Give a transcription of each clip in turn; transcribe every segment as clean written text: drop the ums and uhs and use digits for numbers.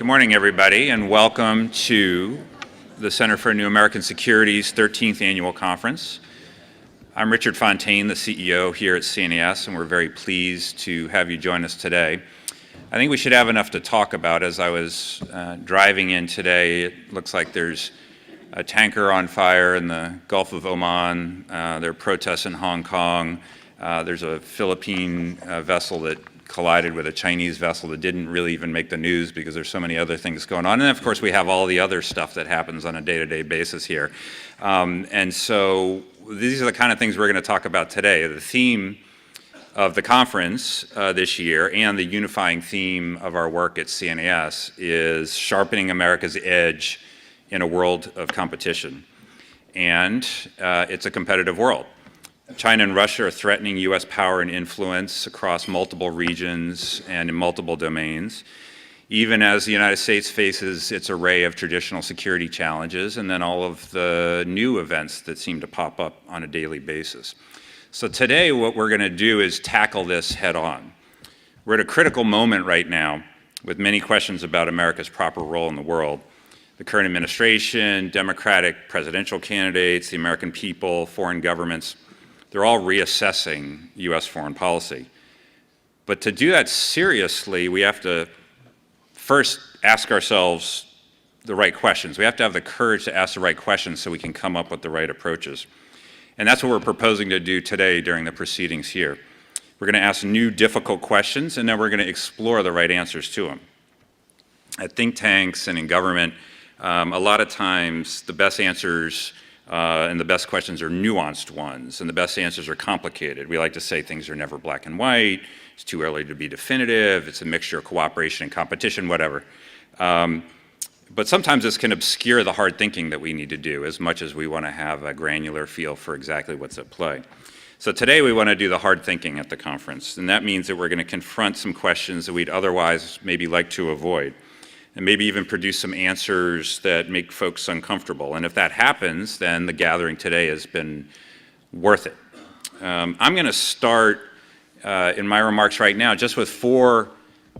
Good morning, everybody, and welcome to the Center for New American Security's 13th Annual Conference. I'm Richard Fontaine, the CEO here at CNAS, and we're very pleased to have you join us today. I think we should have enough to talk about. As I was driving in today, it looks like there's a tanker on fire in the Gulf of Oman. There are protests in Hong Kong. There's a Philippine vessel that collided with a Chinese vessel that didn't really even make the news because there's so many other things going on. And of course, we have all the other stuff that happens on a day-to-day basis here. And so these are the kind of things we're going to talk about today. The theme of the conference this year and the unifying theme of our work at CNAS is sharpening America's edge in a world of competition. And it's a competitive world. China and Russia are threatening U.S. power and influence across multiple regions and in multiple domains, even as the United States faces its array of traditional security challenges and then all of the new events that seem to pop up on a daily basis. So today what we're going to do is tackle this head on. We're at a critical moment right now with many questions about America's proper role in the world. The current administration, Democratic presidential candidates, the American people, foreign governments, they're all reassessing U.S. foreign policy. But to do that seriously, we have to first ask ourselves the right questions. We have to have the courage to ask the right questions so we can come up with the right approaches. And that's what we're proposing to do today during the proceedings here. We're going to ask new difficult questions, and then we're going to explore the right answers to them. At think tanks and in government, a lot of times the best answers and the best questions are nuanced ones, and the best answers are complicated. We like to say things are never black and white, it's too early to be definitive, it's a mixture of cooperation and competition, whatever. But sometimes this can obscure the hard thinking that we need to do as much as we want to have a granular feel for exactly what's at play. So today we want to do the hard thinking at the conference, and that means that we're going to confront some questions that we'd otherwise maybe like to avoid, and maybe even produce some answers that make folks uncomfortable. And if that happens, then the gathering today has been worth it. I'm going to start in my remarks right now just with 4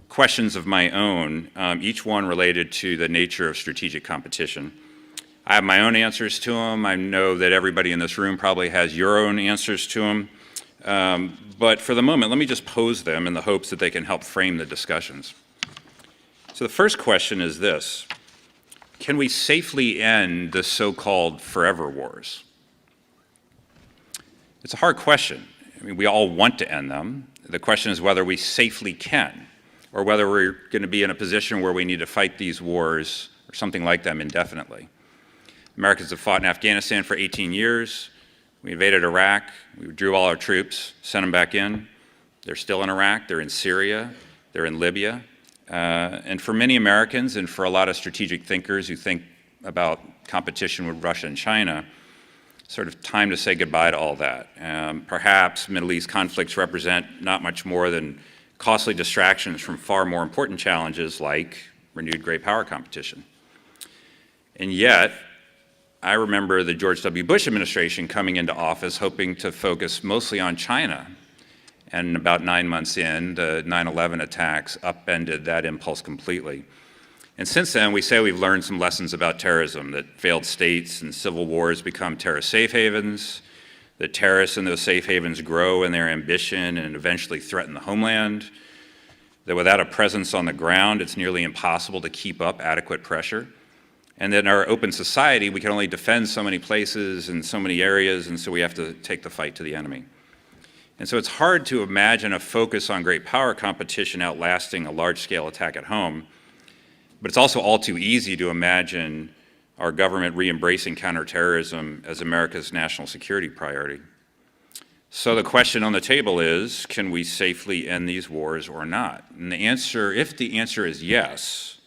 questions of my own, each one related to the nature of strategic competition. I have my own answers to them. I know that everybody in this room probably has your own answers to them. But for the moment, let me just pose them in the hopes that they can help frame the discussions. So the first question is this: can we safely end the so-called forever wars? It's a hard question. I mean, we all want to end them. The question is whether we safely can, or whether we're going to be in a position where we need to fight these wars or something like them indefinitely. Americans have fought in Afghanistan for 18 years. We invaded Iraq. We drew all our troops, sent them back in. They're still in Iraq. They're in Syria. They're in Libya. And for many Americans and for a lot of strategic thinkers who think about competition with Russia and China, sort of time to say goodbye to all that. Perhaps Middle East conflicts represent not much more than costly distractions from far more important challenges like renewed great power competition. And yet, I remember the George W. Bush administration coming into office hoping to focus mostly on China. And about 9 months in, the 9/11 attacks upended that impulse completely. And since then, we say we've learned some lessons about terrorism, that failed states and civil wars become terrorist safe havens, that terrorists in those safe havens grow in their ambition and eventually threaten the homeland, that without a presence on the ground, it's nearly impossible to keep up adequate pressure, and that in our open society, we can only defend so many places and so many areas, and so we have to take the fight to the enemy. And so it's hard to imagine a focus on great power competition outlasting a large-scale attack at home, but it's also all too easy to imagine our government re-embracing counterterrorism as America's national security priority. So the question on the table is, can we safely end these wars or not? And the answer, if the answer is yes,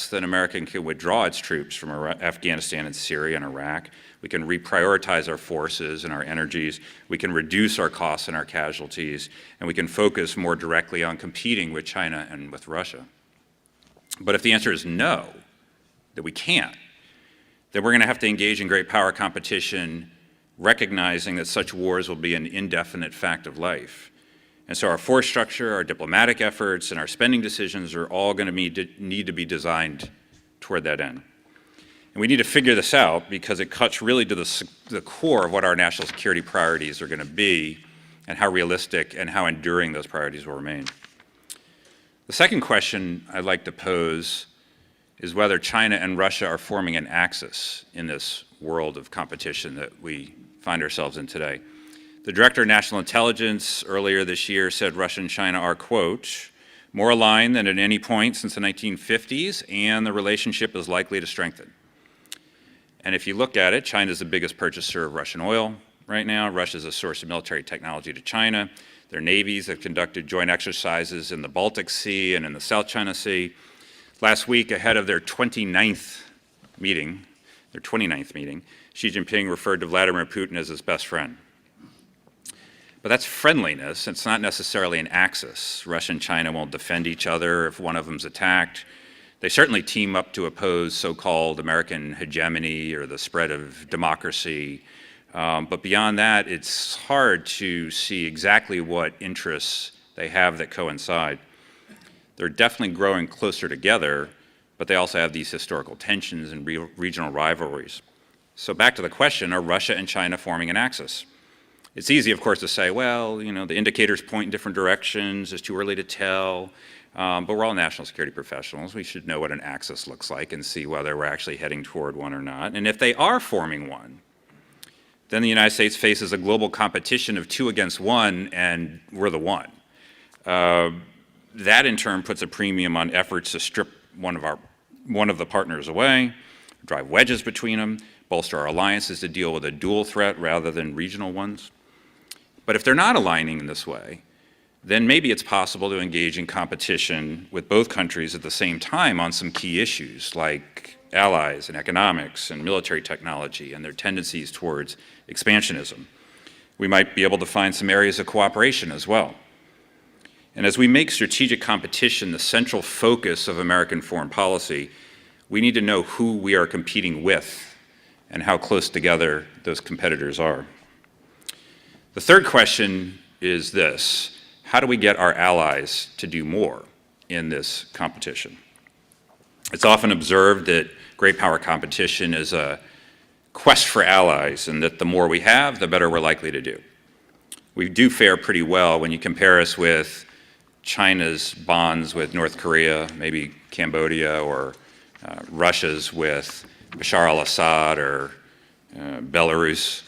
then America can withdraw its troops from Afghanistan and Syria and Iraq. We can reprioritize our forces and our energies. We can reduce our costs and our casualties, and we can focus more directly on competing with China and with Russia. But if the answer is no, that we can't, then we're going to have to engage in great power competition, recognizing that such wars will be an indefinite fact of life. And so our force structure, our diplomatic efforts, and our spending decisions are all going to need to be designed toward that end. And we need to figure this out because it cuts really to the core of what our national security priorities are going to be and how realistic and how enduring those priorities will remain. The second question I'd like to pose is whether China and Russia are forming an axis in this world of competition that we find ourselves in today. The Director of National Intelligence earlier this year said Russia and China are, quote, more aligned than at any point since the 1950s, and the relationship is likely to strengthen. And if you look at it, China is the biggest purchaser of Russian oil right now. Russia is a source of military technology to China. Their navies have conducted joint exercises in the Baltic Sea and in the South China Sea. Last week, ahead of their 29th meeting, Xi Jinping referred to Vladimir Putin as his best friend. But that's friendliness. It's not necessarily an axis. Russia and China won't defend each other if one of them's attacked. They certainly team up to oppose so-called American hegemony or the spread of democracy. But beyond that, it's hard to see exactly what interests they have that coincide. They're definitely growing closer together, but they also have these historical tensions and regional rivalries. So back to the question, are Russia and China forming an axis? It's easy, of course, to say, well, the indicators point in different directions, it's too early to tell, but we're all national security professionals. We should know what an axis looks like and see whether we're actually heading toward one or not. And if they are forming one, then the United States faces a global competition of 2 against 1, and we're the one. That, in turn, puts a premium on efforts to strip one of the partners away, drive wedges between them, bolster our alliances to deal with a dual threat rather than regional ones. But if they're not aligning in this way, then maybe it's possible to engage in competition with both countries at the same time on some key issues like allies and economics and military technology and their tendencies towards expansionism. We might be able to find some areas of cooperation as well. And as we make strategic competition the central focus of American foreign policy, we need to know who we are competing with and how close together those competitors are. The third question is this: how do we get our allies to do more in this competition? It's often observed that great power competition is a quest for allies, and that the more we have, the better we're likely to do. We do fare pretty well when you compare us with China's bonds with North Korea, maybe Cambodia, or Russia's with Bashar al-Assad or Belarus.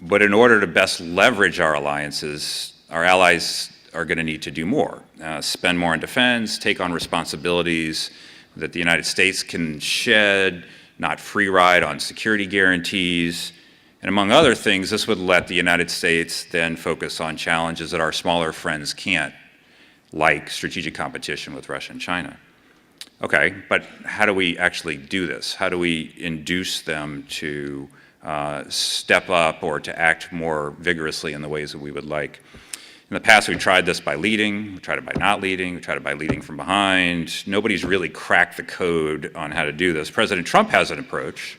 But in order to best leverage our alliances, our allies are going to need to do more, spend more on defense, take on responsibilities that the United States can shed, not free ride on security guarantees. And among other things, this would let the United States then focus on challenges that our smaller friends can't, like strategic competition with Russia and China. Okay, but how do we actually do this? How do we induce them to step up or to act more vigorously in the ways that we would like? In the past, we tried this by leading, we tried it by not leading, we tried it by leading from behind. Nobody's really cracked the code on how to do this. President Trump has an approach,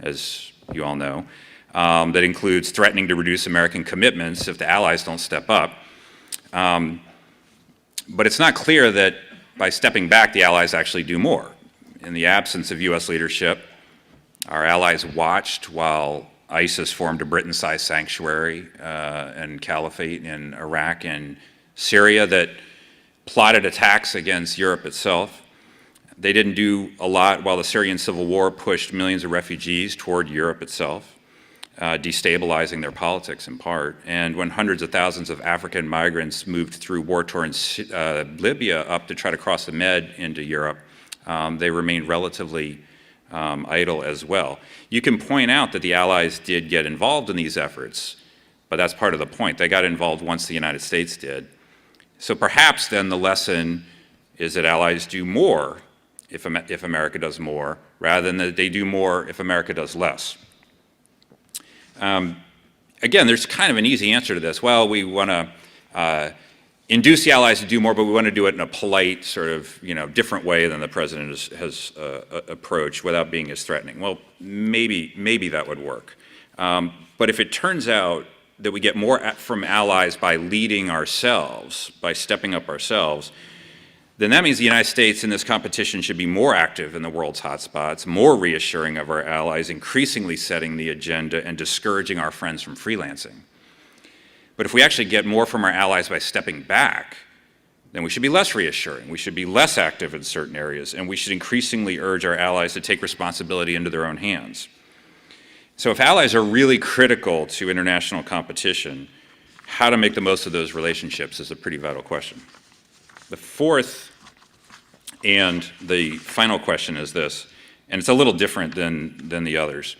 as you all know, that includes threatening to reduce American commitments if the allies don't step up. But it's not clear that by stepping back, the allies actually do more. In the absence of US leadership, our allies watched while ISIS formed a Britain-sized sanctuary and caliphate in Iraq and Syria that plotted attacks against Europe itself. They didn't do a lot while the Syrian civil war pushed millions of refugees toward Europe itself, destabilizing their politics in part. And when hundreds of thousands of African migrants moved through war-torn Libya up to try to cross the Med into Europe, they remained relatively idle as well. You can point out that the Allies did get involved in these efforts, but that's part of the point. They got involved once the United States did. So perhaps then the lesson is that Allies do more if America does more, rather than that they do more if America does less. Again, there's kind of an easy answer to this. Well, we want to induce the Allies to do more, but we want to do it in a polite, sort of, different way than the president has approached, without being as threatening. Well, maybe that would work. But if it turns out that we get more from allies by leading ourselves, by stepping up ourselves, then that means the United States in this competition should be more active in the world's hotspots, more reassuring of our allies, increasingly setting the agenda and discouraging our friends from freelancing. But if we actually get more from our allies by stepping back, then we should be less reassuring, we should be less active in certain areas, and we should increasingly urge our allies to take responsibility into their own hands. So if allies are really critical to international competition, how to make the most of those relationships is a pretty vital question. The fourth and the final question is this, and it's a little different than the others.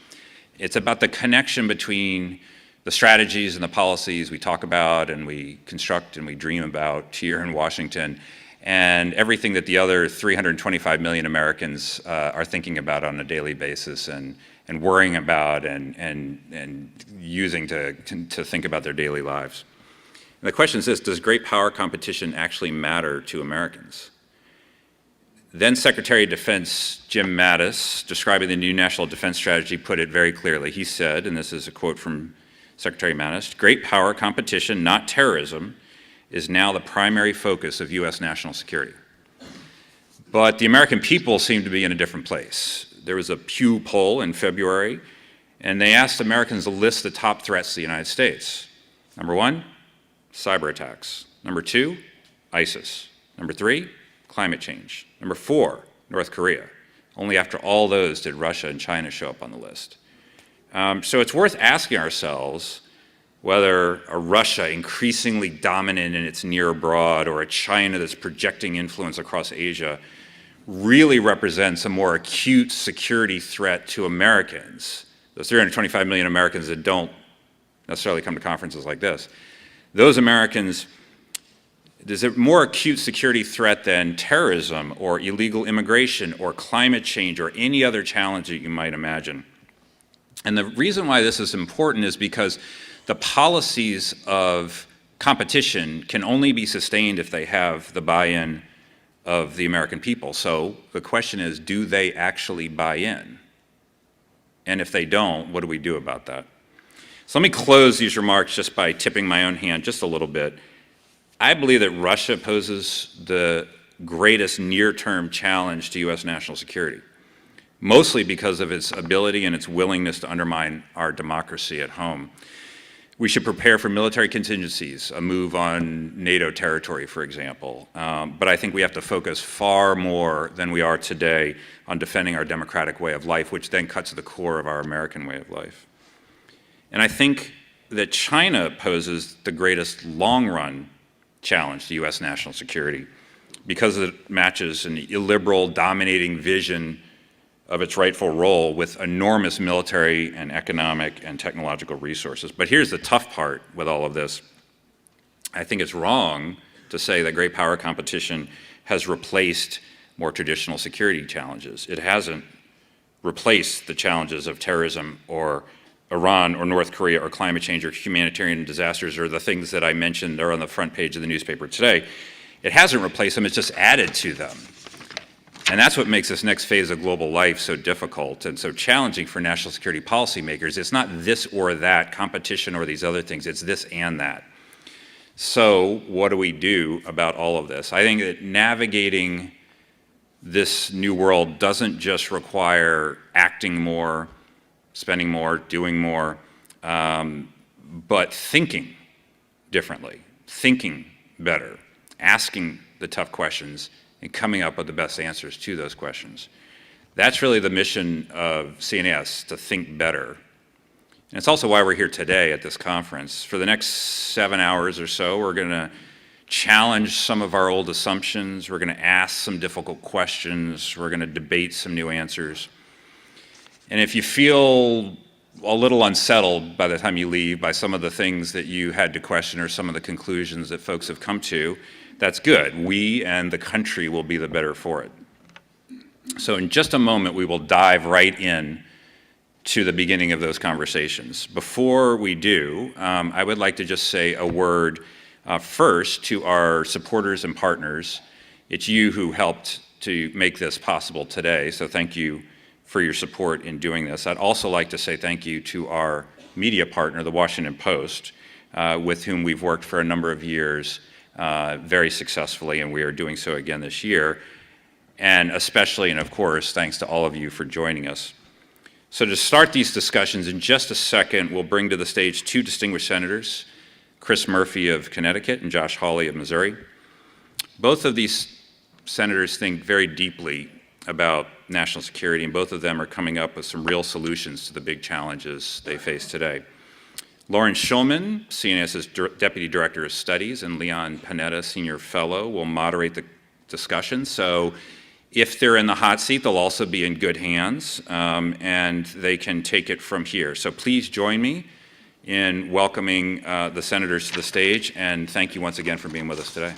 It's about the connection between the strategies and the policies we talk about and we construct and we dream about here in Washington, and everything that the other 325 million Americans are thinking about on a daily basis and worrying about and using to think about their daily lives. And the question is this: does great power competition actually matter to Americans? Then Secretary of Defense Jim Mattis, describing the new National Defense Strategy, put it very clearly. He said, and this is a quote from Secretary Mattis, "Great power competition, not terrorism, is now the primary focus of U.S. national security." But the American people seem to be in a different place. There was a Pew poll in February, and they asked Americans to list the top threats to the United States. Number one, cyber attacks. Number two, ISIS. Number three, climate change. Number four, North Korea. Only after all those did Russia and China show up on the list. So it's worth asking ourselves whether a Russia increasingly dominant in its near abroad or a China that's projecting influence across Asia really represents a more acute security threat to Americans, those 325 million Americans that don't necessarily come to conferences like this. Those Americans, is it a more acute security threat than terrorism or illegal immigration or climate change or any other challenge that you might imagine? And the reason why this is important is because the policies of competition can only be sustained if they have the buy-in of the American people. So the question is, do they actually buy in? And if they don't, what do we do about that? So let me close these remarks just by tipping my own hand just a little bit. I believe that Russia poses the greatest near-term challenge to U.S. national security, mostly because of its ability and its willingness to undermine our democracy at home. We should prepare for military contingencies, a move on NATO territory, for example. But I think we have to focus far more than we are today on defending our democratic way of life, which then cuts to the core of our American way of life. And I think that China poses the greatest long-run challenge to U.S. national security because it matches an illiberal, dominating vision of its rightful role with enormous military and economic and technological resources. But here's the tough part with all of this. I think it's wrong to say that great power competition has replaced more traditional security challenges. It hasn't replaced the challenges of terrorism or Iran or North Korea or climate change or humanitarian disasters or the things that I mentioned are on the front page of the newspaper today. It hasn't replaced them, it's just added to them. And that's what makes this next phase of global life so difficult and so challenging for national security policymakers. It's not this or that, competition or these other things, it's this and that. So what do we do about all of this? I think that navigating this new world doesn't just require acting more, spending more, doing more, but thinking differently, thinking better, asking the tough questions, and coming up with the best answers to those questions. That's really the mission of CNAS, to think better. And it's also why we're here today at this conference. For the next 7 hours or so, we're going to challenge some of our old assumptions. We're going to ask some difficult questions. We're going to debate some new answers. And if you feel a little unsettled by the time you leave by some of the things that you had to question or some of the conclusions that folks have come to, that's good. We and the country will be the better for it. So in just a moment, we will dive right in to the beginning of those conversations. Before we do, I would like to just say a word first to our supporters and partners. It's you who helped to make this possible today, so thank you for your support in doing this. I'd also like to say thank you to our media partner, the Washington Post. with whom we've worked for a number of years very successfully, and we are doing so again this year. And especially, and of course, thanks to all of you for joining us. So to start these discussions, in just a second, we'll bring to the stage two distinguished senators, Chris Murphy of Connecticut and Josh Hawley of Missouri. Both of these senators think very deeply about national security, and both of them are coming up with some real solutions to the big challenges they face today. Lauren Schulman, CNAS's Deputy Director of Studies, and Leon Panetta, Senior Fellow, will moderate the discussion. So if they're in the hot seat, they'll also be in good hands, and they can take it from here. So please join me in welcoming the senators to the stage, and thank you once again for being with us today.